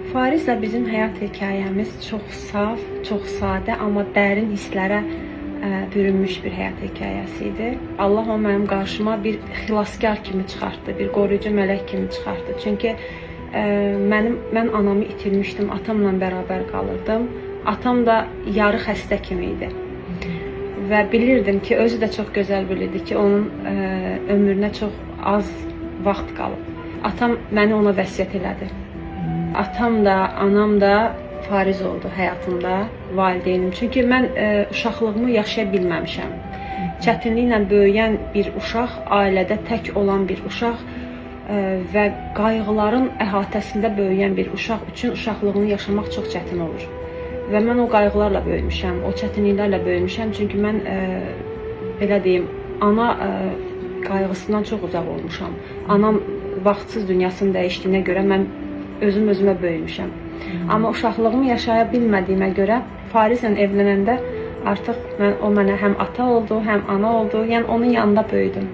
Farizlə bizim həyat hekayəmiz çox saf, çox sadə, amma dərin hisslərə bürünmüş bir həyat hekayəsi idi. Allah o mənim qarşıma bir xilaskar kimi çıxartdı, bir qoruyucu mələk kimi çıxartdı. Çünki mən anamı itirmişdim, atamla bərabər qalırdım. Atam da yarı xəstə kimi idi. Və bilirdim ki, özü də çox gözəl bilirdi ki, onun ömrünə çox az vaxt qalıb. Atam məni ona vəsiyyət elədi. Atam da, anam da fariz oldu həyatımda, valideynim. Çünki mən uşaqlığımı yaşaya bilməmişəm. Çətinliklə böyüyən bir uşaq, ailədə tək olan bir uşaq və qayğıların əhatəsində böyüyən bir uşaq üçün uşaqlığını yaşamaq çox çətin olur. Və mən o qayğılarla böyümüşəm, o çətinliklərlə böyümüşəm. Çünki mən, belə deyim, ana qayğısından çox uzaq olmuşam. Anam vaxtsız dünyasını dəyişdiyinə görə mən özümə böyümüşəm. Amma uşaqlığımı yaşaya bilmədiyimə görə Farizlə evlənəndə artıq o mənə həm ata oldu, həm ana oldu. Yəni onun yanında böyüdüm.